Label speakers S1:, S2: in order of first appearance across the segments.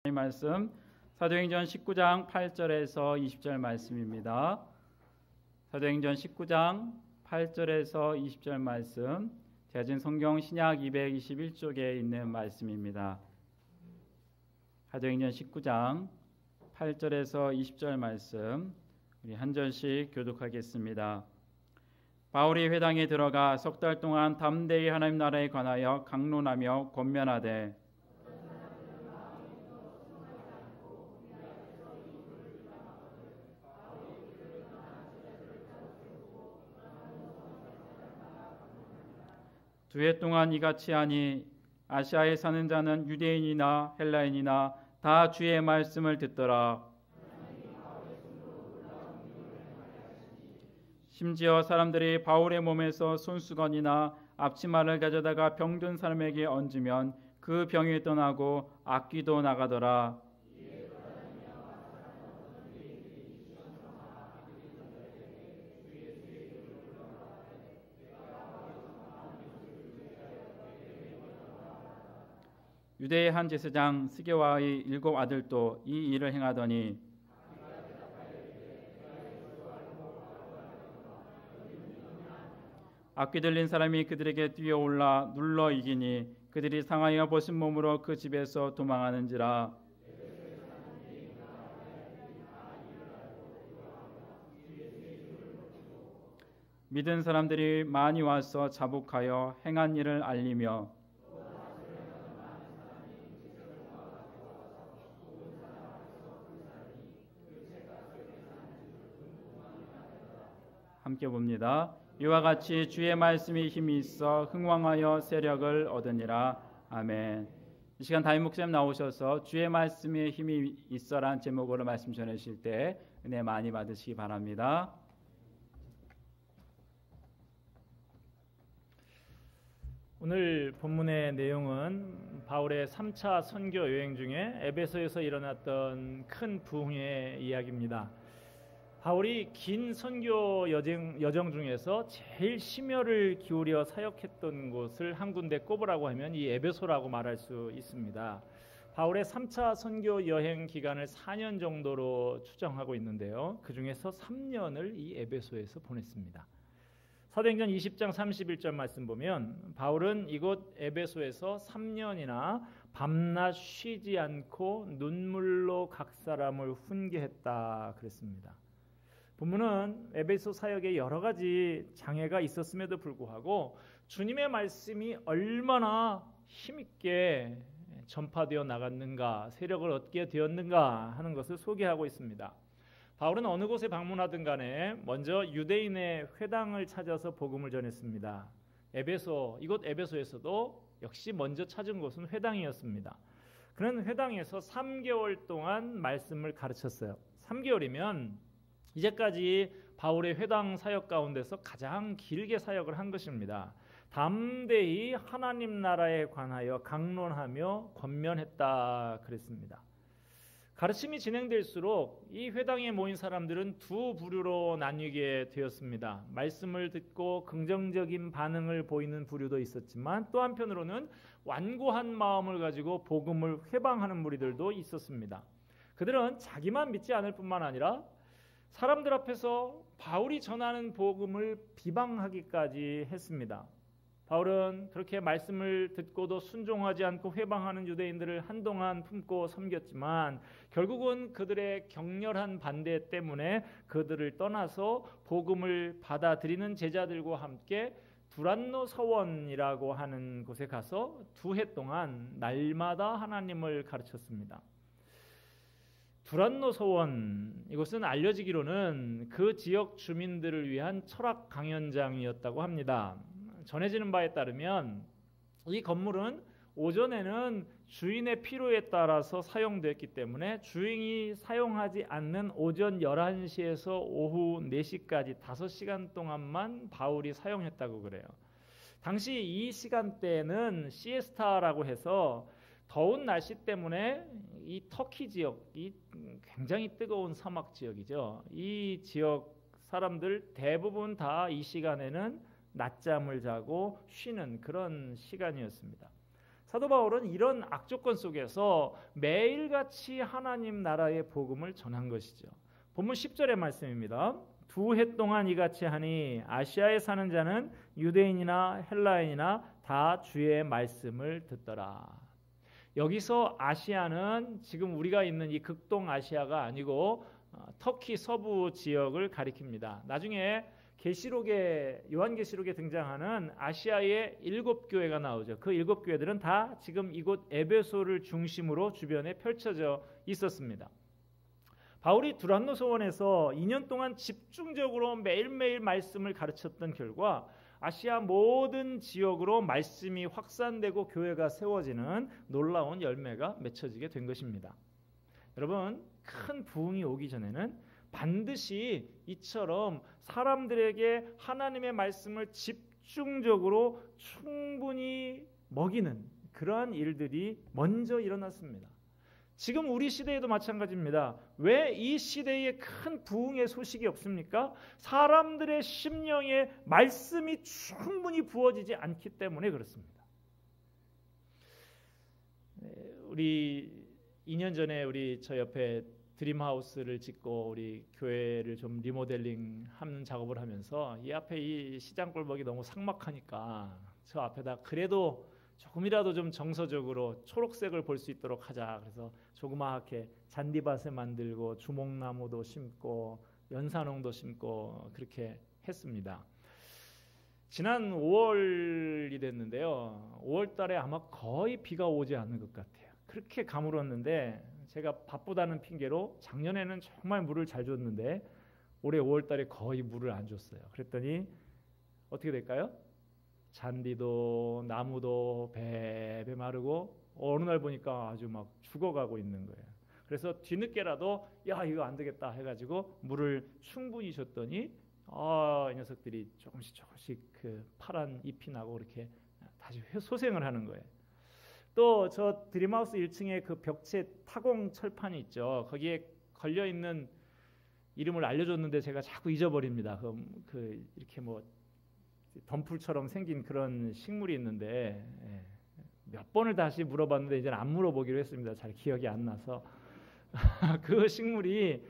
S1: 말씀 사도행전 19장 8절에서 20절 말씀입니다. 사도행전 19장 8절에서 20절 말씀, 제가 지금 성경 신약 221쪽에 있는 말씀입니다. 사도행전 19장 8절에서 20절 말씀, 우리 한 절씩 교독하겠습니다. 바울이 회당에 들어가 석 달 동안 담대히 하나님 나라에 관하여 강론하며 권면하되 두 해 동안 이같이 하니 아시아에 사는 자는 유대인이나 헬라인이나 다 주의 말씀을 듣더라. 심지어 사람들이 바울의 몸에서 손수건이나 앞치마를 가져다가 병든 사람에게 얹으면 그 병이 떠나고 악귀도 나가더라. 유대의 한 제사장 스게와의 7 아들도 이 일을 행하더니 악귀 들린 사람이 그들에게 뛰어올라 눌러 이기니 그들이 상하여 벗은 몸으로 그 집에서 도망하는지라. 믿은 사람들이 많이 와서 자복하여 행한 일을 알리며 함께 봅니다. 이와 같이 주의 말씀이 힘이 있어 흥왕하여 세력을 얻으니라. 아멘. 이 시간 담임 목사님 나오셔서 주의 말씀에 힘이 있어라는 제목으로 말씀 전하실 때 은혜 많이 받으시기 바랍니다.
S2: 오늘 본문의 내용은 바울의 3차 선교 여행 중에 에베소에서 일어났던 큰 부흥의 이야기입니다. 바울이 긴 선교 여정 중에서 제일 심혈을 기울여 사역했던 곳을 한 군데 꼽으라고 하면 이 에베소라고 말할 수 있습니다. 바울의 3차 선교 여행 기간을 4년 정도로 추정하고 있는데요. 그 중에서 3년을 이 에베소에서 보냈습니다. 사도행전 20장 31절 말씀 보면 바울은 이곳 에베소에서 3년이나 밤낮 쉬지 않고 눈물로 각 사람을 훈계했다 그랬습니다. 본문은 에베소 사역에 여러 가지 장애가 있었음에도 불구하고 주님의 말씀이 얼마나 힘있게 전파되어 나갔는가, 세력을 얻게 되었는가 하는 것을 소개하고 있습니다. 바울은 어느 곳에 방문하든 간에 먼저 유대인의 회당을 찾아서 복음을 전했습니다. 이곳 에베소에서도 역시 먼저 찾은 곳은 회당이었습니다. 그는 회당에서 3개월 동안 말씀을 가르쳤어요. 3개월이면 이제까지 바울의 회당 사역 가운데서 가장 길게 사역을 한 것입니다. 담대히 하나님 나라에 관하여 강론하며 권면했다 그랬습니다. 가르침이 진행될수록 이 회당에 모인 사람들은 두 부류로 나뉘게 되었습니다. 말씀을 듣고 긍정적인 반응을 보이는 부류도 있었지만 또 한편으로는 완고한 마음을 가지고 복음을 회방하는 무리들도 있었습니다. 그들은 자기만 믿지 않을 뿐만 아니라 사람들 앞에서 바울이 전하는 복음을 비방하기까지 했습니다. 바울은 그렇게 말씀을 듣고도 순종하지 않고 회방하는 유대인들을 한동안 품고 섬겼지만 결국은 그들의 격렬한 반대 때문에 그들을 떠나서 복음을 받아들이는 제자들과 함께 두란노 서원이라고 하는 곳에 가서 2해 동안 날마다 하나님을 가르쳤습니다. 두란노 서원, 이곳은 알려지기로는 그 지역 주민들을 위한 철학 강연장이었다고 합니다. 전해지는 바에 따르면 이 건물은 오전에는 주인의 필요에 따라서 사용됐기 때문에 주인이 사용하지 않는 오전 11시에서 오후 4시까지 5시간 동안만 바울이 사용했다고 그래요. 당시 이 시간대에는 시에스타라고 해서 더운 날씨 때문에 이 터키 지역이 굉장히 뜨거운 사막 지역이죠. 이 지역 사람들 대부분 다 이 시간에는 낮잠을 자고 쉬는 그런 시간이었습니다. 사도 바울은 이런 악조건 속에서 매일같이 하나님 나라의 복음을 전한 것이죠. 본문 10절의 말씀입니다. 2해 동안 이같이 하니 아시아에 사는 자는 유대인이나 헬라인이나 다 주의 말씀을 듣더라. 여기서 아시아는 지금 우리가 있는 이 극동 아시아가 아니고 터키 서부 지역을 가리킵니다. 나중에 요한계시록에 등장하는 아시아의 7교회가 나오죠. 그 7교회들은 다 지금 이곳 에베소를 중심으로 주변에 펼쳐져 있었습니다. 바울이 두란노 소원에서 2년 동안 집중적으로 매일매일 말씀을 가르쳤던 결과 아시아 모든 지역으로 말씀이 확산되고 교회가 세워지는 놀라운 열매가 맺혀지게 된 것입니다. 여러분, 큰 부흥이 오기 전에는 반드시 이처럼 사람들에게 하나님의 말씀을 집중적으로 충분히 먹이는 그러한 일들이 먼저 일어났습니다. 지금 우리 시대에도 마찬가지입니다. 왜 이 시대에 큰 부흥의 소식이 없습니까? 사람들의 심령에 말씀이 충분히 부어지지 않기 때문에 그렇습니다. 우리 2년 전에 저 옆에 드림하우스를 짓고 우리 교회를 좀 리모델링 하는 작업을 하면서 이 앞에 이 시장 골목이 너무 삭막하니까 저 앞에다 그래도 조금이라도 좀 정서적으로 초록색을 볼 수 있도록 하자. 그래서 조그맣게 잔디밭을 만들고 주목나무도 심고 연산홍도 심고 그렇게 했습니다. 지난 5월이 됐는데요. 5월 달에 아마 거의 비가 오지 않는 것 같아요. 그렇게 가물었는데 제가 바쁘다는 핑계로 작년에는 정말 물을 잘 줬는데 올해 5월 달에 거의 물을 안 줬어요. 그랬더니 어떻게 될까요? 잔디도 나무도 배배 마르고 어느 날 보니까 아주 막 죽어가고 있는 거예요. 그래서 뒤늦게라도 야 이거 안 되겠다 해가지고 물을 충분히 줬더니 이 녀석들이 조금씩 그 파란 잎이 나고 이렇게 다시 소생을 하는 거예요. 또 저 드림하우스 1층에 그 벽체 타공 철판이 있죠. 거기에 걸려 있는 이름을 알려줬는데 제가 자꾸 잊어버립니다. 그 이렇게 뭐 덤풀처럼 생긴 그런 식물이 있는데 몇 번을 다시 물어봤는데 이제는 안 물어보기로 했습니다. 잘 기억이 안 나서 그 식물이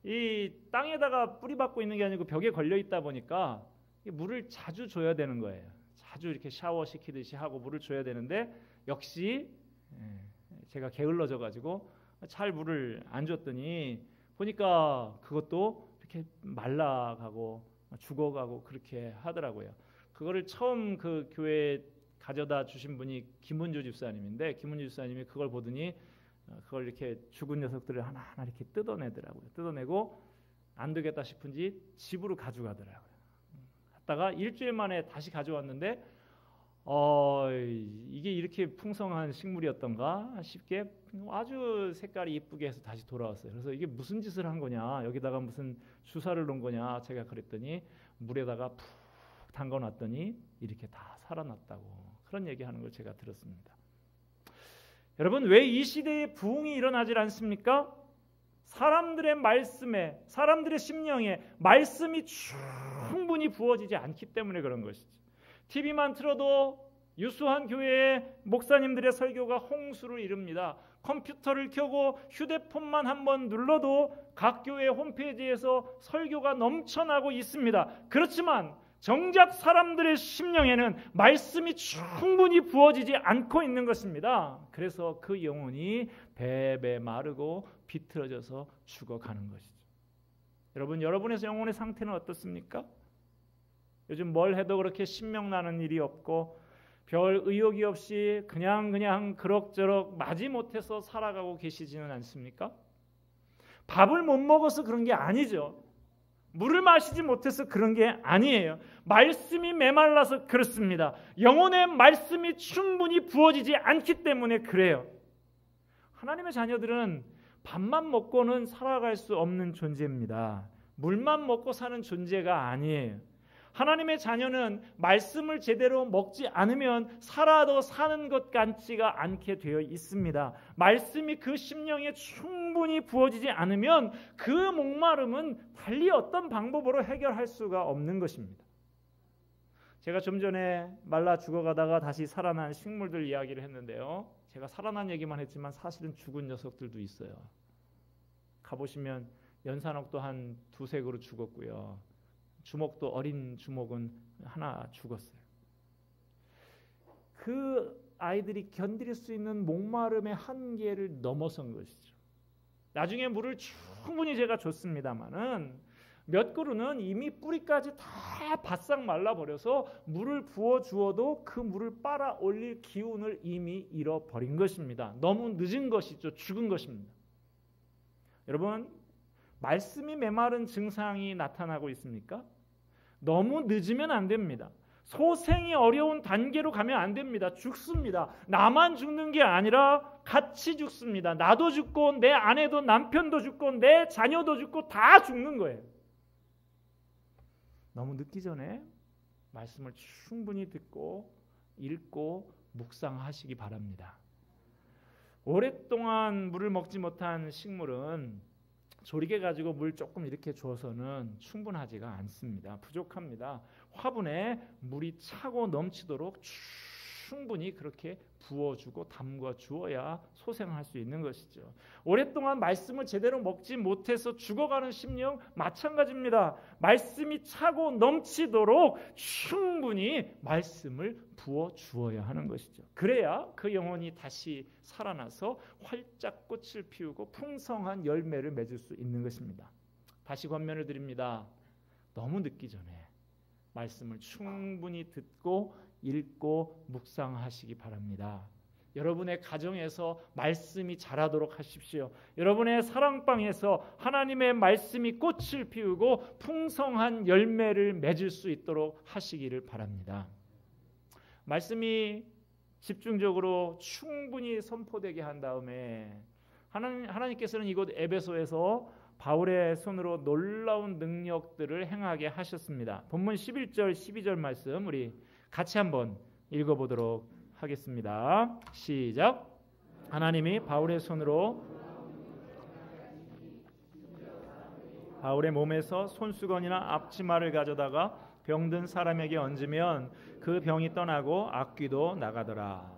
S2: 이 땅에다가 뿌리 박고 있는 게 아니고 벽에 걸려 있다 보니까 물을 자주 줘야 되는 거예요. 자주 이렇게 샤워 시키듯이 하고 물을 줘야 되는데 역시 제가 게을러져 가지고 잘 물을 안 줬더니 보니까 그것도 이렇게 말라가고 죽어가고 그렇게 하더라고요. 그거를 처음 그 교회에 가져다 주신 분이 김은주 집사님인데 김은주 집사님이 그걸 보더니 그걸 이렇게 죽은 녀석들을 하나하나 이렇게 뜯어내더라고요. 뜯어내고 안 되겠다 싶은지 집으로 가져가더라고요. 갔다가 일주일 만에 다시 가져왔는데 이게 이렇게 풍성한 식물이었던가 싶게 아주 색깔이 이쁘게 해서 다시 돌아왔어요. 그래서 이게 무슨 짓을 한 거냐, 여기다가 무슨 주사를 놓은 거냐 제가 그랬더니 물에다가 푹 담가놨더니 이렇게 다 살아났다고 그런 얘기하는 걸 제가 들었습니다. 여러분, 왜 이 시대에 부흥이 일어나질 않습니까? 사람들의 말씀에, 사람들의 심령에 말씀이 충분히 부어지지 않기 때문에 그런 것이죠. TV만 틀어도 유수한 교회의 목사님들의 설교가 홍수를 이룹니다. 컴퓨터를 켜고 휴대폰만 한번 눌러도 각 교회 홈페이지에서 설교가 넘쳐나고 있습니다. 그렇지만 정작 사람들의 심령에는 말씀이 충분히 부어지지 않고 있는 것입니다. 그래서 그 영혼이 배배 마르고 비틀어져서 죽어가는 것이죠. 여러분, 여러분의 영혼의 상태는 어떻습니까? 요즘 뭘 해도 그렇게 신명나는 일이 없고 별 의욕이 없이 그냥 그럭저럭 마지못해서 살아가고 계시지는 않습니까? 밥을 못 먹어서 그런 게 아니죠. 물을 마시지 못해서 그런 게 아니에요. 말씀이 메말라서 그렇습니다. 영혼의 말씀이 충분히 부어지지 않기 때문에 그래요. 하나님의 자녀들은 밥만 먹고는 살아갈 수 없는 존재입니다. 물만 먹고 사는 존재가 아니에요. 하나님의 자녀는 말씀을 제대로 먹지 않으면 살아도 사는 것 같지가 않게 되어 있습니다. 말씀이 그 심령에 충분히 부어지지 않으면 그 목마름은 달리 어떤 방법으로 해결할 수가 없는 것입니다. 제가 좀 전에 말라 죽어가다가 다시 살아난 식물들 이야기를 했는데요. 제가 살아난 얘기만 했지만 사실은 죽은 녀석들도 있어요. 가보시면 연산옥도 한 두세 그루 죽었고요. 주목도 어린 주목은 하나 죽었어요. 그 아이들이 견딜 수 있는 목마름의 한계를 넘어선 것이죠. 나중에 물을 충분히 제가 줬습니다마는 몇 그루는 이미 뿌리까지 다 바싹 말라버려서 물을 부어 주어도 그 물을 빨아 올릴 기운을 이미 잃어버린 것입니다. 너무 늦은 것이죠. 죽은 것입니다. 여러분, 말씀이 메마른 증상이 나타나고 있습니까? 너무 늦으면 안 됩니다. 소생이 어려운 단계로 가면 안 됩니다. 죽습니다. 나만 죽는 게 아니라 같이 죽습니다. 나도 죽고 내 아내도 남편도 죽고 내 자녀도 죽고 다 죽는 거예요. 너무 늦기 전에 말씀을 충분히 듣고 읽고 묵상하시기 바랍니다. 오랫동안 물을 먹지 못한 식물은 조리개 가지고 물 조금 이렇게 줘서는 충분하지가 않습니다. 부족합니다. 화분에 물이 차고 넘치도록 충분히 그렇게 부어주고 담궈 주어야 소생할 수 있는 것이죠. 오랫동안 말씀을 제대로 먹지 못해서 죽어가는 심령 마찬가지입니다. 말씀이 차고 넘치도록 충분히 말씀을 부어 주어야 하는 것이죠. 그래야 그 영혼이 다시 살아나서 활짝 꽃을 피우고 풍성한 열매를 맺을 수 있는 것입니다. 다시 권면을 드립니다. 너무 늦기 전에 말씀을 충분히 듣고 읽고 묵상하시기 바랍니다. 여러분의 가정에서 말씀이 자라도록 하십시오. 여러분의 사랑방에서 하나님의 말씀이 꽃을 피우고 풍성한 열매를 맺을 수 있도록 하시기를 바랍니다. 말씀이 집중적으로 충분히 선포되게 한 다음에 하나님께서는 이곳 에베소에서 바울의 손으로 놀라운 능력들을 행하게 하셨습니다. 본문 11절 12절 말씀 우리 같이 한번 읽어보도록 하겠습니다. 시작. 하나님이 바울의 손으로 바울의 몸에서 손수건이나 앞치마를 가져다가 병든 사람에게 얹으면 그 병이 떠나고 악귀도 나가더라.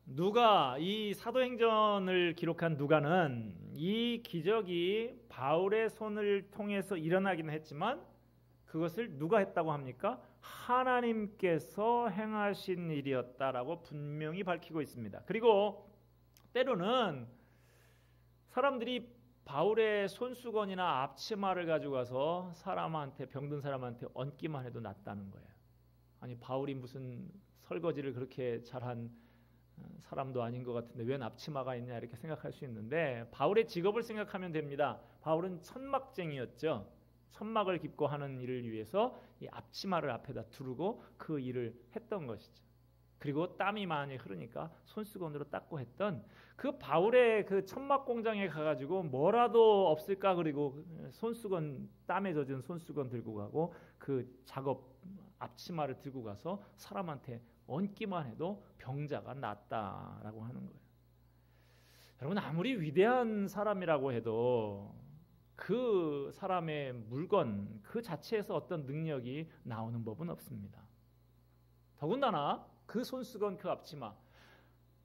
S2: 누가 이 사도행전을 기록한 누가는 이 기적이 바울의 손을 통해서 일어나기는 했지만 그것을 누가 했다고 합니까? 하나님께서 행하신 일이었다라고 분명히 밝히고 있습니다. 그리고 때로는 사람들이 바울의 손수건이나 앞치마를 가지고 가서 사람한테 병든 사람한테 얹기만 해도 낫다는 거예요. 아니 바울이 무슨 설거지를 그렇게 잘한 사람도 아닌 것 같은데 왜 앞치마가 있냐 이렇게 생각할 수 있는데 바울의 직업을 생각하면 됩니다. 바울은 천막쟁이였죠. 천막을 깁고 하는 일을 위해서 이 앞치마를 앞에다 두르고 그 일을 했던 것이죠. 그리고 땀이 많이 흐르니까 손수건으로 닦고 했던 그 바울의 그 천막 공장에 가가지고 뭐라도 없을까 그리고 손수건 땀에 젖은 손수건 들고 가고 그 작업 앞치마를 들고 가서 사람한테 얹기만 해도 병자가 낫다라고 하는 거예요. 여러분 아무리 위대한 사람이라고 해도 그 사람의 물건 그 자체에서 어떤 능력이 나오는 법은 없습니다. 더군다나 그 손수건 그 앞치마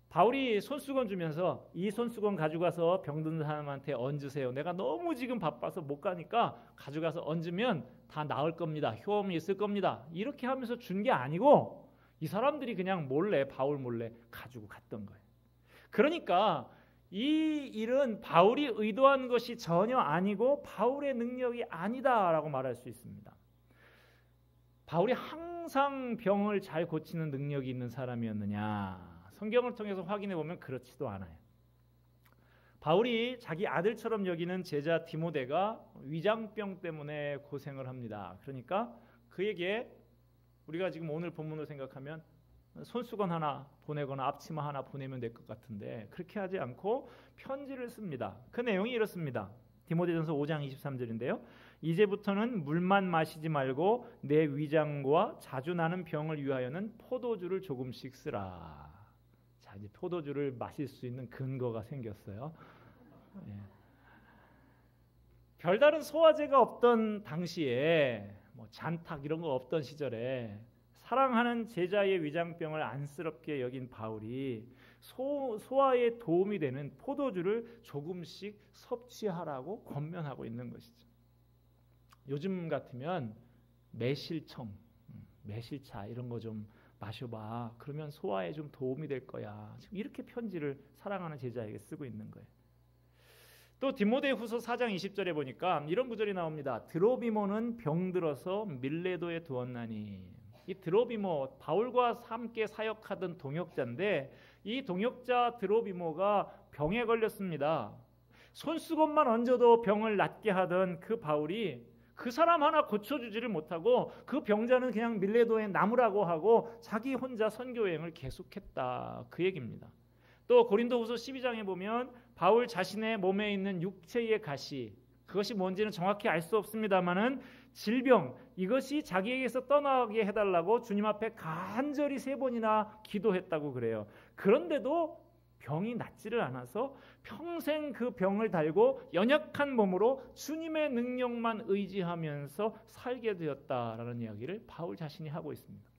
S2: 바울이 손수건 주면서 이 손수건 가져가서 병든 사람한테 얹으세요. 내가 너무 지금 바빠서 못 가니까 가져가서 얹으면 다 나을 겁니다. 효험이 있을 겁니다. 이렇게 하면서 준 게 아니고 이 사람들이 그냥 몰래 바울 몰래 가지고 갔던 거예요. 그러니까 이 일은 바울이 의도한 것이 전혀 아니고 바울의 능력이 아니다라고 말할 수 있습니다. 바울이 항상 병을 잘 고치는 능력이 있는 사람이었느냐? 성경을 통해서 확인해 보면 그렇지도 않아요. 바울이 자기 아들처럼 여기는 제자 디모데가 위장병 때문에 고생을 합니다. 그러니까 그에게 우리가 지금 오늘 본문을 생각하면 손수건 하나 보내거나 앞치마 하나 보내면 될 것 같은데 그렇게 하지 않고 편지를 씁니다. 그 내용이 이렇습니다. 디모데전서 5장 23절인데요. 이제부터는 물만 마시지 말고 내 위장과 자주 나는 병을 위하여는 포도주를 조금씩 쓰라. 자, 이제 포도주를 마실 수 있는 근거가 생겼어요. 예. 별다른 소화제가 없던 당시에 뭐 잔탁 이런 거 없던 시절에 사랑하는 제자의 위장병을 안쓰럽게 여긴 바울이 소화에 도움이 되는 포도주를 조금씩 섭취하라고 권면하고 있는 것이죠. 요즘 같으면 매실청, 매실차 이런 거 좀 마셔봐. 그러면 소화에 좀 도움이 될 거야. 지금 이렇게 편지를 사랑하는 제자에게 쓰고 있는 거예요. 또 디모데후서 4장 20절에 보니까 이런 구절이 나옵니다. 드로비모는 병들어서 밀레도에 두었나니. 이 드로비모, 바울과 함께 사역하던 동역자인데 이 동역자 드로비모가 병에 걸렸습니다. 손수건만 얹어도 병을 낫게 하던 그 바울이 그 사람 하나 고쳐주지를 못하고 그 병자는 그냥 밀레도에 남으라고 하고 자기 혼자 선교여행을 계속했다. 그 얘기입니다. 또 고린도후서 12장에 보면 바울 자신의 몸에 있는 육체의 가시, 그것이 뭔지는 정확히 알 수 없습니다마는 질병, 이것이 자기에게서 떠나게 해달라고 주님 앞에 간절히 3번이나 기도했다고 그래요. 그런데도 병이 낫지를 않아서 평생 그 병을 달고 연약한 몸으로 주님의 능력만 의지하면서 살게 되었다라는 이야기를 바울 자신이 하고 있습니다.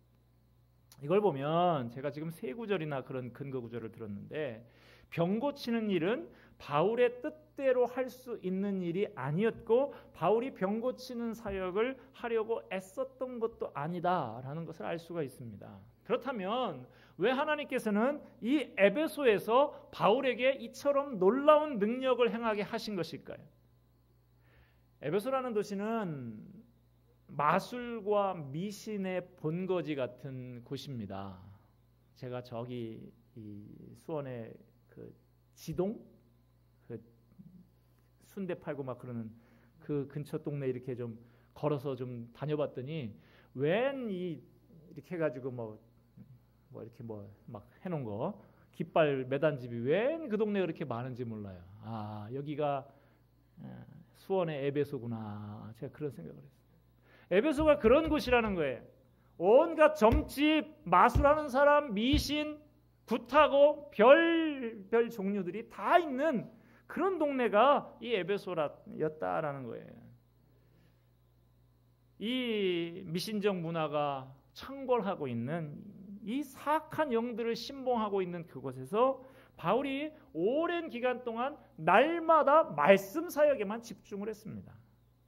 S2: 이걸 보면 제가 지금 3구절이나 그런 근거 구절을 들었는데 병 고치는 일은 바울의 뜻대로 할 수 있는 일이 아니었고 바울이 병 고치는 사역을 하려고 애썼던 것도 아니다라는 것을 알 수가 있습니다. 그렇다면 왜 하나님께서는 이 에베소에서 바울에게 이처럼 놀라운 능력을 행하게 하신 것일까요? 에베소라는 도시는 마술과 미신의 본거지 같은 곳입니다. 제가 저기 이 수원의 그 지동, 그 순대 팔고 막 그러는 그 근처 동네 이렇게 좀 걸어서 좀 다녀봤더니 웬 이 이렇게 해가지고 뭐 이렇게 뭐 막 해놓은 거 깃발 매단 집이 웬 그 동네에 그렇게 많은지 몰라요. 아, 여기가 수원의 에베소구나. 제가 그런 생각을 했어요. 에베소가 그런 곳이라는 거예요. 온갖 점집, 마술하는 사람, 미신, 굿하고 별 종류들이 다 있는 그런 동네가 이 에베소였다라는 거예요. 이 미신적 문화가 창궐하고 있는 이 사악한 영들을 신봉하고 있는 그곳에서 바울이 오랜 기간 동안 날마다 말씀 사역에만 집중을 했습니다.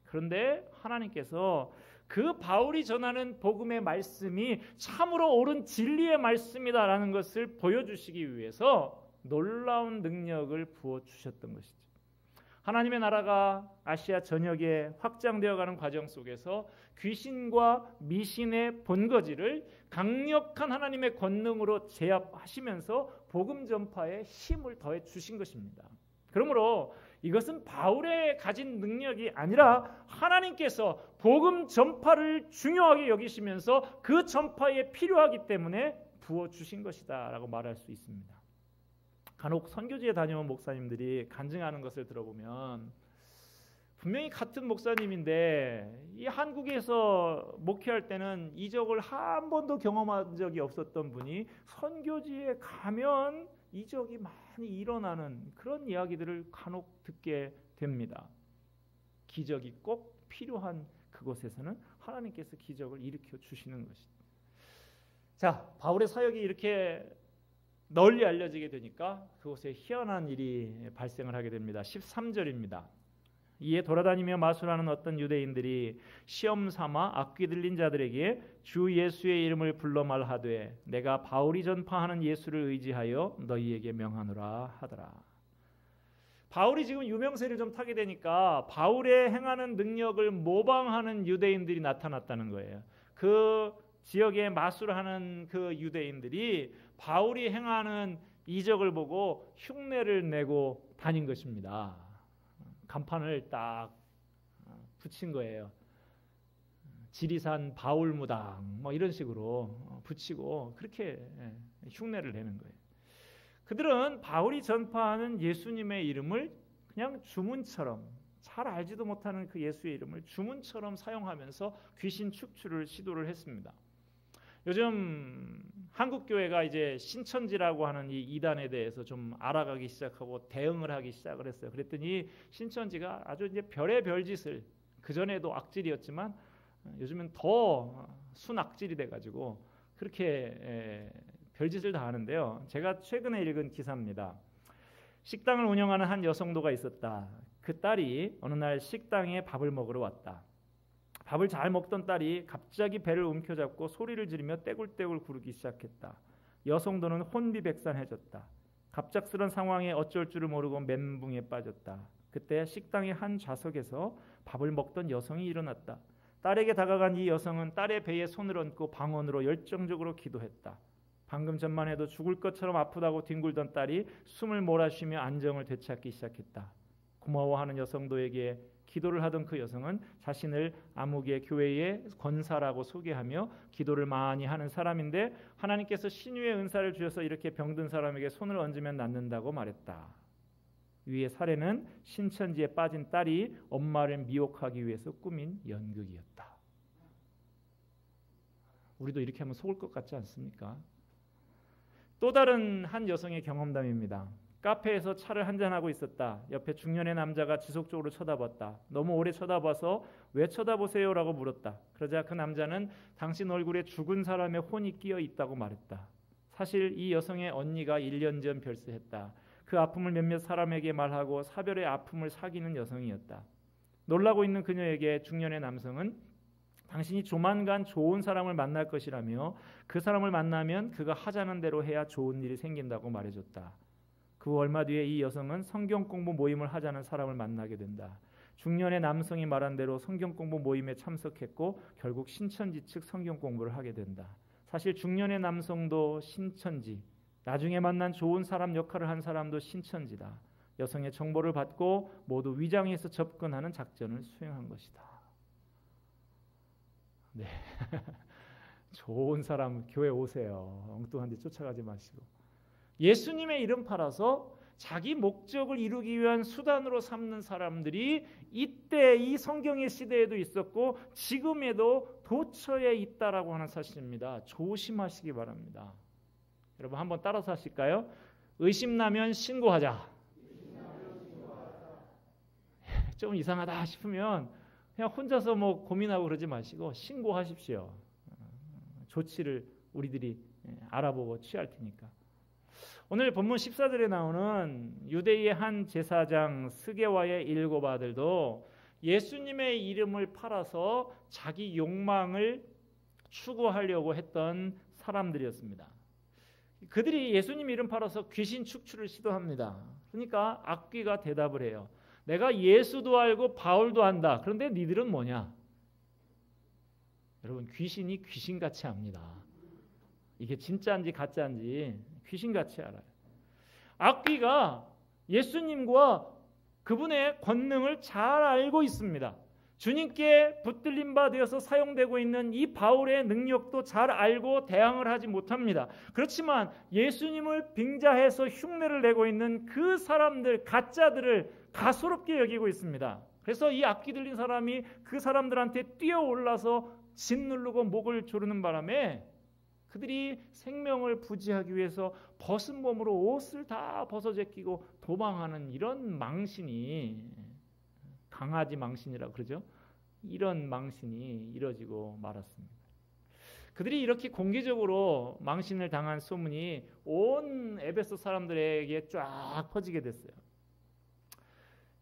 S2: 그런데 하나님께서 그 바울이 전하는 복음의 말씀이 참으로 옳은 진리의 말씀이다라는 것을 보여주시기 위해서 놀라운 능력을 부어주셨던 것이죠. 하나님의 나라가 아시아 전역에 확장되어가는 과정 속에서 귀신과 미신의 본거지를 강력한 하나님의 권능으로 제압하시면서 복음 전파에 힘을 더해 주신 것입니다. 그러므로 이것은 바울의 가진 능력이 아니라 하나님께서 복음 전파를 중요하게 여기시면서 그 전파에 필요하기 때문에 부어주신 것이다 라고 말할 수 있습니다. 간혹 선교지에 다녀온 목사님들이 간증하는 것을 들어보면 분명히 같은 목사님인데 이 한국에서 목회할 때는 이적을 한 번도 경험한 적이 없었던 분이 선교지에 가면 이적이 많이 일어나는 그런 이야기들을 간혹 듣게 됩니다. 기적이 꼭 필요한 그곳에서는 하나님께서 기적을 일으켜 주시는 것입니다. 자, 바울의 사역이 이렇게 널리 알려지게 되니까 그곳에 희한한 일이 발생을 하게 됩니다. 13절입니다. 이에 돌아다니며 마술하는 어떤 유대인들이 시험 삼아 악귀 들린 자들에게 주 예수의 이름을 불러 말하되 내가 바울이 전파하는 예수를 의지하여 너희에게 명하노라 하더라. 바울이 지금 유명세를 좀 타게 되니까 바울의 행하는 능력을 모방하는 유대인들이 나타났다는 거예요. 그 지역에 마술하는 그 유대인들이 바울이 행하는 이적을 보고 흉내를 내고 다닌 것입니다. 간판을 딱 붙인 거예요. 지리산 바울무당 뭐 이런 식으로 붙이고 그렇게 흉내를 내는 거예요. 그들은 바울이 전파하는 예수님의 이름을 그냥 주문처럼 잘 알지도 못하는 그 예수의 이름을 주문처럼 사용하면서 귀신 축출을 시도를 했습니다. 요즘 한국 교회가 이제 신천지라고 하는 이 이단에 대해서 좀 알아가기 시작하고 대응을 하기 시작을 했어요. 그랬더니 신천지가 아주 이제 별의 별짓을 그 전에도 악질이었지만 요즘은 더 순악질이 돼가지고 그렇게 별짓을 다 하는데요. 제가 최근에 읽은 기사입니다. 식당을 운영하는 한 여성도가 있었다. 그 딸이 어느 날 식당에 밥을 먹으러 왔다. 밥을 잘 먹던 딸이 갑자기 배를 움켜잡고 소리를 지르며 떼굴떼굴 구르기 시작했다. 여성도는 혼비백산해졌다. 갑작스런 상황에 어쩔 줄을 모르고 멘붕에 빠졌다. 그때 식당의 한 좌석에서 밥을 먹던 여성이 일어났다. 딸에게 다가간 이 여성은 딸의 배에 손을 얹고 방언으로 열정적으로 기도했다. 방금 전만 해도 죽을 것처럼 아프다고 뒹굴던 딸이 숨을 몰아쉬며 안정을 되찾기 시작했다. 고마워하는 여성도에게 기도를 하던 그 여성은 자신을 아무개 교회의 권사라고 소개하며 기도를 많이 하는 사람인데 하나님께서 신유의 은사를 주셔서 이렇게 병든 사람에게 손을 얹으면 낫는다고 말했다. 위의 사례는 신천지에 빠진 딸이 엄마를 미혹하기 위해서 꾸민 연극이었다. 우리도 이렇게 하면 속을 것 같지 않습니까? 또 다른 한 여성의 경험담입니다. 카페에서 차를 한잔하고 있었다. 옆에 중년의 남자가 지속적으로 쳐다봤다. 너무 오래 쳐다봐서 왜 쳐다보세요? 라고 물었다. 그러자 그 남자는 당신 얼굴에 죽은 사람의 혼이 끼어 있다고 말했다. 사실 이 여성의 언니가 1년 전 별세했다. 그 아픔을 몇몇 사람에게 말하고 사별의 아픔을 사귀는 여성이었다. 놀라고 있는 그녀에게 중년의 남성은 당신이 조만간 좋은 사람을 만날 것이라며 그 사람을 만나면 그가 하자는 대로 해야 좋은 일이 생긴다고 말해줬다. 그 얼마 뒤에 이 여성은 성경 공부 모임을 하자는 사람을 만나게 된다. 중년의 남성이 말한 대로 성경 공부 모임에 참석했고 결국 신천지 측 성경 공부를 하게 된다. 사실 중년의 남성도 신천지, 나중에 만난 좋은 사람 역할을 한 사람도 신천지다. 여성의 정보를 받고 모두 위장해서 접근하는 작전을 수행한 것이다. 네, 좋은 사람 교회 오세요. 엉뚱한 데 쫓아가지 마시고. 예수님의 이름 팔아서 자기 목적을 이루기 위한 수단으로 삼는 사람들이 이때 이 성경의 시대에도 있었고 지금에도 도처에 있다라고 하는 사실입니다. 조심하시기 바랍니다. 여러분 한번 따라서 하실까요? 의심나면 신고하자. 좀 이상하다 싶으면 그냥 혼자서 뭐 고민하고 그러지 마시고 신고하십시오. 조치를 우리들이 알아보고 취할 테니까. 오늘 본문 14절에 나오는 유대의 한 제사장 스게와의 7 아들도 예수님의 이름을 팔아서 자기 욕망을 추구하려고 했던 사람들이었습니다. 그들이 예수님 이름 팔아서 귀신 축출을 시도합니다. 그러니까 악귀가 대답을 해요. 내가 예수도 알고 바울도 안다. 그런데 니들은 뭐냐? 여러분 귀신이 귀신같이 압니다. 이게 진짜인지 가짜인지 귀신같이 알아요. 악귀가 예수님과 그분의 권능을 잘 알고 있습니다. 주님께 붙들림 바 되어서 사용되고 있는 이 바울의 능력도 잘 알고 대항을 하지 못합니다. 그렇지만 예수님을 빙자해서 흉내를 내고 있는 그 사람들, 가짜들을 가소롭게 여기고 있습니다. 그래서 이 악귀 들린 사람이 그 사람들한테 뛰어올라서 짓누르고 목을 조르는 바람에 그들이 생명을 부지하기 위해서 벗은 몸으로 옷을 다 벗어제끼고 도망하는 이런 망신이, 강아지 망신이라고 그러죠. 이런 망신이 이뤄지고 말았습니다. 그들이 이렇게 공개적으로 망신을 당한 소문이 온 에베소 사람들에게 쫙 퍼지게 됐어요.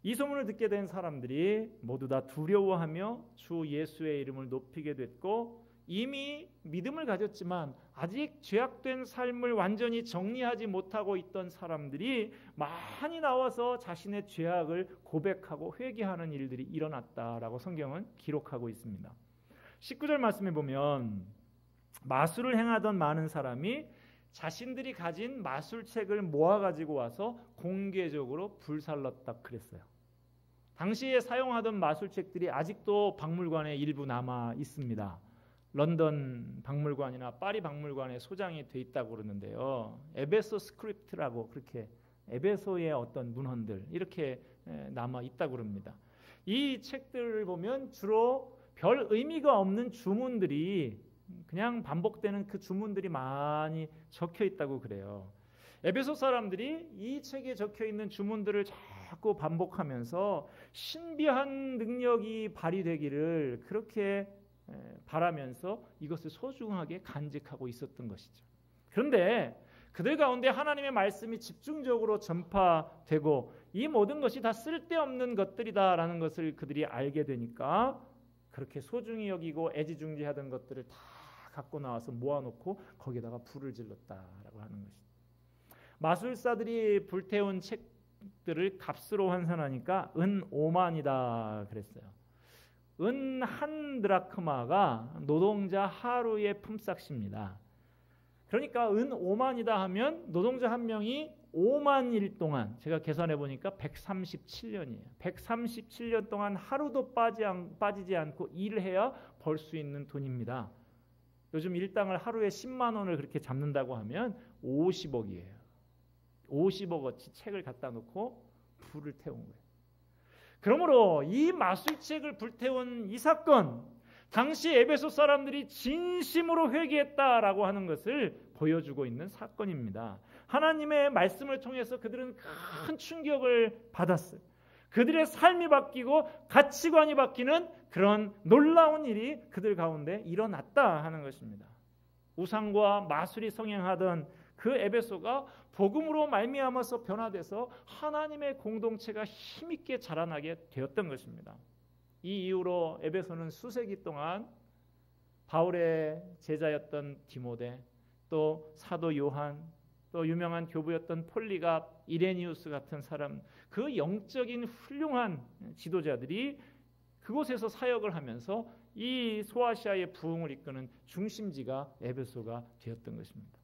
S2: 이 소문을 듣게 된 사람들이 모두 다 두려워하며 주 예수의 이름을 높이게 됐고, 이미 믿음을 가졌지만 아직 죄악된 삶을 완전히 정리하지 못하고 있던 사람들이 많이 나와서 자신의 죄악을 고백하고 회개하는 일들이 일어났다라고 성경은 기록하고 있습니다. 19절 말씀에 보면 마술을 행하던 많은 사람이 자신들이 가진 마술책을 모아가지고 와서 공개적으로 불살랐다 그랬어요. 당시에 사용하던 마술책들이 아직도 박물관에 일부 남아 있습니다. 런던 박물관이나 파리 박물관에 소장이 돼 있다고 그러는데요. 에베소 스크립트라고 그렇게 에베소의 어떤 문헌들 이렇게 남아 있다고 그럽니다. 이 책들을 보면 주로 별 의미가 없는 주문들이, 그냥 반복되는 그 주문들이 많이 적혀 있다고 그래요. 에베소 사람들이 이 책에 적혀 있는 주문들을 자꾸 반복하면서 신비한 능력이 발휘되기를 그렇게 바라면서 이것을 소중하게 간직하고 있었던 것이죠. 그런데 그들 가운데 하나님의 말씀이 집중적으로 전파되고 이 모든 것이 다 쓸데없는 것들이다라는 것을 그들이 알게 되니까 그렇게 소중히 여기고 애지중지하던 것들을 다 갖고 나와서 모아놓고 거기다가 불을 질렀다라고 하는 것이죠. 마술사들이 불태운 책들을 값으로 환산하니까 은 5만이다 그랬어요. 은 한 드라크마가 노동자 하루의 품삯입니다. 그러니까 은 5만이다 하면 노동자 한 명이 5만 일 동안, 제가 계산해 보니까 137년이에요. 137년 동안 하루도 빠지지 않고 일을 해야 벌 수 있는 돈입니다. 요즘 일당을 하루에 10만 원을 그렇게 잡는다고 하면 50억이에요. 50억어치 책을 갖다 놓고 불을 태운 거예요. 그러므로 이 마술책을 불태운 이 사건, 당시 에베소 사람들이 진심으로 회개했다라고 하는 것을 보여주고 있는 사건입니다. 하나님의 말씀을 통해서 그들은 큰 충격을 받았어요. 그들의 삶이 바뀌고 가치관이 바뀌는 그런 놀라운 일이 그들 가운데 일어났다 하는 것입니다. 우상과 마술이 성행하던 그 에베소가 복음으로 말미암아서 변화돼서 하나님의 공동체가 힘있게 자라나게 되었던 것입니다. 이 이후로 에베소는 수세기 동안 바울의 제자였던 디모데, 또 사도 요한, 또 유명한 교부였던 폴리갑, 이레니우스 같은 사람, 그 영적인 훌륭한 지도자들이 그곳에서 사역을 하면서 이 소아시아의 부흥을 이끄는 중심지가 에베소가 되었던 것입니다.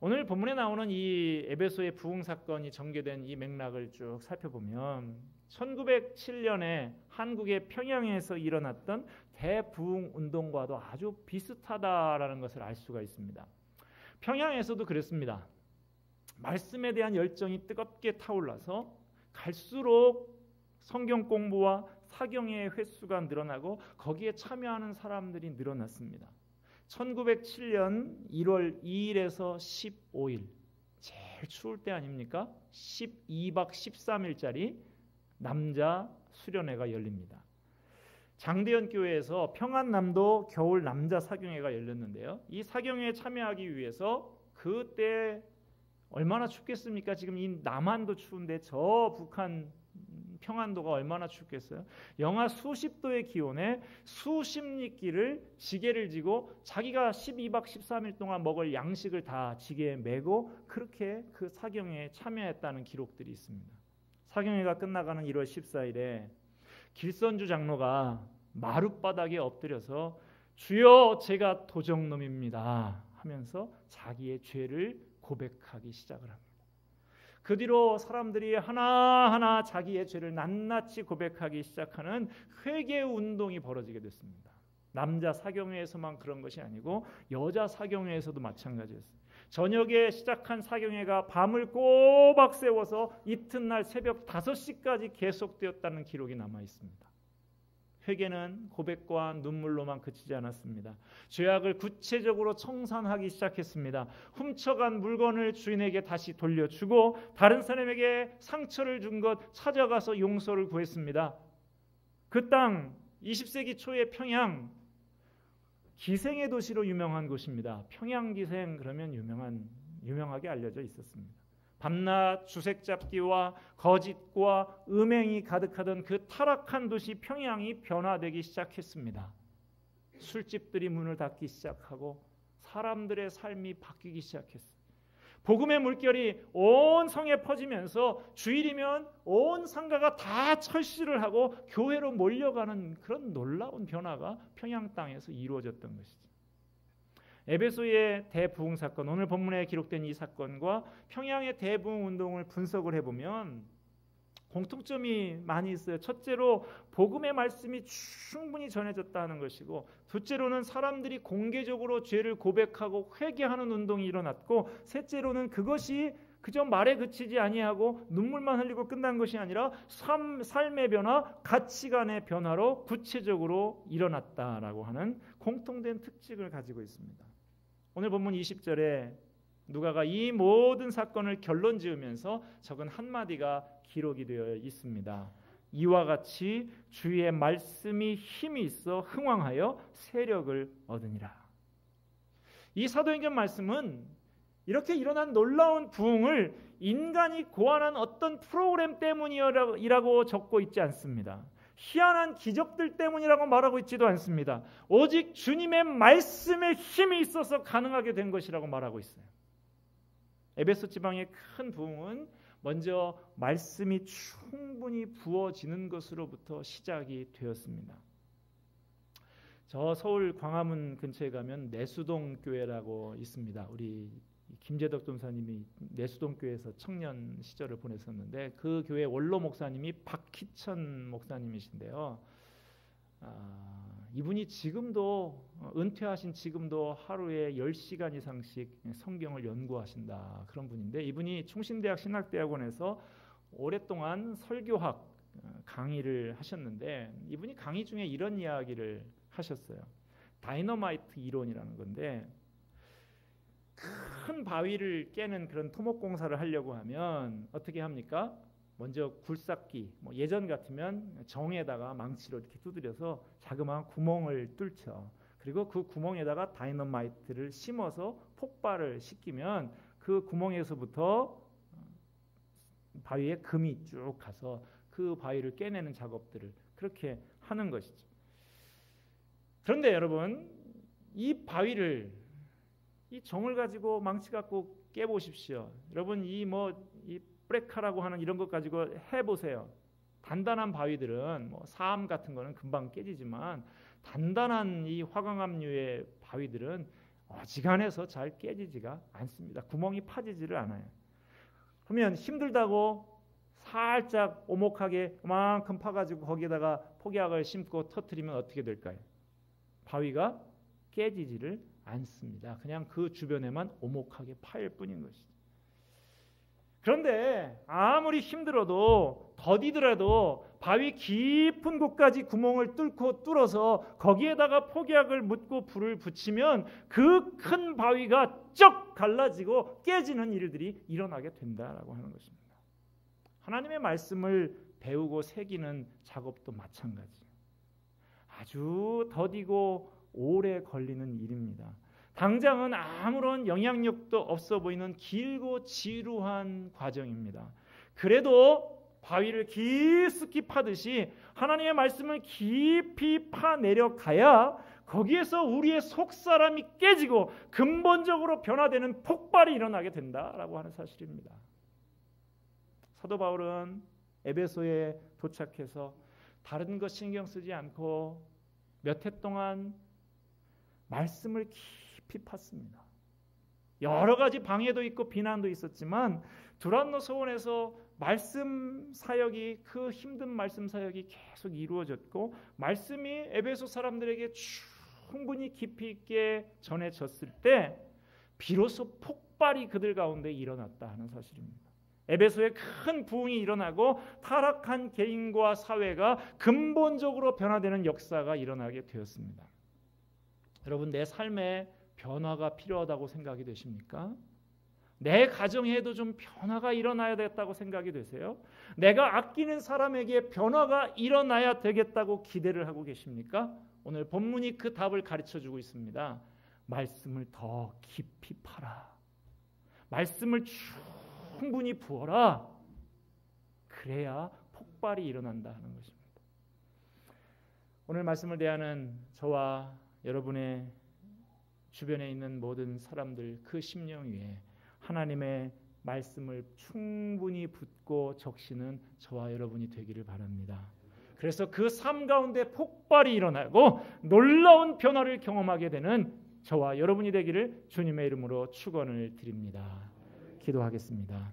S2: 오늘 본문에 나오는 이 에베소의 부흥 사건이 전개된 이 맥락을 쭉 살펴보면 1907년에 한국의 평양에서 일어났던 대부흥 운동과도 아주 비슷하다라는 것을 알 수가 있습니다. 평양에서도 그랬습니다. 말씀에 대한 열정이 뜨겁게 타올라서 갈수록 성경 공부와 사경의 횟수가 늘어나고 거기에 참여하는 사람들이 늘어났습니다. 1907년 1월 2일에서 15일, 제일 추울 때 아닙니까? 12박 13일짜리 남자 수련회가 열립니다. 장대현 교회에서 평안남도 겨울 남자 사경회가 열렸는데요. 이 사경회에 참여하기 위해서 그때 얼마나 춥겠습니까? 지금 이 남한도 추운데 저 북한 평안도가 얼마나 춥겠어요? 영하 수십 도의 기온에 수십 리끼를 지게를 지고 자기가 12박 13일 동안 먹을 양식을 다 지게에 메고 그렇게 그 사경회에 참여했다는 기록들이 있습니다. 사경회가 끝나가는 1월 14일에 길선주 장로가 마룻바닥에 엎드려서 주여 제가 도적놈입니다 하면서 자기의 죄를 고백하기 시작을 합니다. 그 뒤로 사람들이 하나하나 자기의 죄를 낱낱이 고백하기 시작하는 회개 운동이 벌어지게 됐습니다. 남자 사경회에서만 그런 것이 아니고 여자 사경회에서도 마찬가지였어요. 저녁에 시작한 사경회가 밤을 꼬박 세워서 이튿날 새벽 5시까지 계속되었다는 기록이 남아 있습니다. 회개는 고백과 눈물로만 그치지 않았습니다. 죄악을 구체적으로 청산하기 시작했습니다. 훔쳐간 물건을 주인에게 다시 돌려주고 다른 사람에게 상처를 준 것 찾아가서 용서를 구했습니다. 그 땅 20세기 초의 평양, 기생의 도시로 유명한 곳입니다. 평양기생 그러면 유명하게 알려져 있었습니다. 밤낮 주색잡기와 거짓과 음행이 가득하던 그 타락한 도시 평양이 변화되기 시작했습니다. 술집들이 문을 닫기 시작하고 사람들의 삶이 바뀌기 시작했어요. 복음의 물결이 온 성에 퍼지면서 주일이면 온 상가가 다 철시를 하고 교회로 몰려가는 그런 놀라운 변화가 평양 땅에서 이루어졌던 것이죠. 에베소의 대부흥 사건, 오늘 본문에 기록된 이 사건과 평양의 대부흥 운동을 분석을 해보면 공통점이 많이 있어요. 첫째로 복음의 말씀이 충분히 전해졌다는 것이고, 둘째로는 사람들이 공개적으로 죄를 고백하고 회개하는 운동이 일어났고, 셋째로는 그것이 그저 말에 그치지 아니하고 눈물만 흘리고 끝난 것이 아니라 삶의 변화, 가치관의 변화로 구체적으로 일어났다라고 하는 공통된 특징을 가지고 있습니다. 오늘 본문 20절에 누가가 이 모든 사건을 결론 지으면서 적은 한마디가 기록이 되어 있습니다. 이와 같이 주의 말씀이 힘이 있어 흥왕하여 세력을 얻으니라. 이 사도행전 말씀은 이렇게 일어난 놀라운 부흥을 인간이 고안한 어떤 프로그램 때문이라고 적고 있지 않습니다. 희한한 기적들 때문이라고 말하고 있지도 않습니다. 오직 주님의 말씀에 힘이 있어서 가능하게 된 것이라고 말하고 있어요. 에베소 지방의 큰 부흥은 먼저 말씀이 충분히 부어지는 것으로부터 시작이 되었습니다. 저 서울 광화문 근처에 가면 내수동 교회라고 있습니다. 우리 김재덕 전사님이 내수동 교회에서 청년 시절을 보냈었는데 그 교회 원로 목사님이 박희천 목사님이신데요. 이분이 지금도 은퇴하신 지금도 하루에 10시간 이상씩 성경을 연구하신다 그런 분인데, 이분이 충신대학 신학대학원에서 오랫동안 설교학 강의를 하셨는데 이분이 강의 중에 이런 이야기를 하셨어요. 다이너마이트 이론이라는 건데, 큰 바위를 깨는 그런 토목공사를 하려고 하면 어떻게 합니까? 먼저 굴삭기, 예전 같으면 정에다가 망치로 이렇게 두드려서 자그마한 구멍을 뚫죠. 그리고 그 구멍에다가 다이너마이트를 심어서 폭발을 시키면 그 구멍에서부터 바위에 금이 쭉 가서 그 바위를 깨내는 작업들을 그렇게 하는 것이죠. 그런데 여러분, 이 바위를, 이 정을 가지고 망치 갖고 깨보십시오. 여러분, 이 브레카라고 하는 이런 것 가지고 해보세요. 단단한 바위들은 사암 같은 거는 금방 깨지지만 단단한 이 화강암류의 바위들은 어지간해서 잘 깨지지가 않습니다. 구멍이 파지지를 않아요. 그러면 힘들다고 살짝 오목하게 그만큼 파가지고 거기에다가 폭약을 심고 터뜨리면 어떻게 될까요? 바위가 깨지지를 않습니다. 그냥 그 주변에만 오목하게 파일 뿐인 것이죠. 그런데 아무리 힘들어도 더디더라도 바위 깊은 곳까지 구멍을 뚫어서 거기에다가 폭약을 묻고 불을 붙이면 그 큰 바위가 쩍 갈라지고 깨지는 일들이 일어나게 된다라고 하는 것입니다. 하나님의 말씀을 배우고 새기는 작업도 마찬가지예요. 아주 더디고 오래 걸리는 일입니다. 당장은 아무런 영향력도 없어 보이는 길고 지루한 과정입니다. 그래도 바위를 깊숙이 파듯이 하나님의 말씀을 깊이 파내려 가야 거기에서 우리의 속사람이 깨지고 근본적으로 변화되는 폭발이 일어나게 된다라고 하는 사실입니다. 사도 바울은 에베소에 도착해서 다른 것 신경 쓰지 않고 몇 해 동안 말씀을 깊이 팠습니다. 여러 가지 방해도 있고 비난도 있었지만 두란노 서원에서 말씀 사역이, 그 힘든 말씀 사역이 계속 이루어졌고 말씀이 에베소 사람들에게 충분히 깊이 있게 전해졌을 때 비로소 폭발이 그들 가운데 일어났다 하는 사실입니다. 에베소에 큰 부흥이 일어나고 타락한 개인과 사회가 근본적으로 변화되는 역사가 일어나게 되었습니다. 여러분, 내 삶에 변화가 필요하다고 생각이 되십니까? 내 가정에도 좀 변화가 일어나야 되겠다고 생각이 되세요? 내가 아끼는 사람에게 변화가 일어나야 되겠다고 기대를 하고 계십니까? 오늘 본문이 그 답을 가르쳐주고 있습니다. 말씀을 더 깊이 파라. 말씀을 충분히 부어라. 그래야 폭발이 일어난다 하는 것입니다. 오늘 말씀을 대하는 저와 여러분의 주변에 있는 모든 사람들, 그 심령 위에 하나님의 말씀을 충분히 붓고 적시는 저와 여러분이 되기를 바랍니다. 그래서 그 삶 가운데 폭발이 일어나고 놀라운 변화를 경험하게 되는 저와 여러분이 되기를 주님의 이름으로 축원을 드립니다. 기도하겠습니다.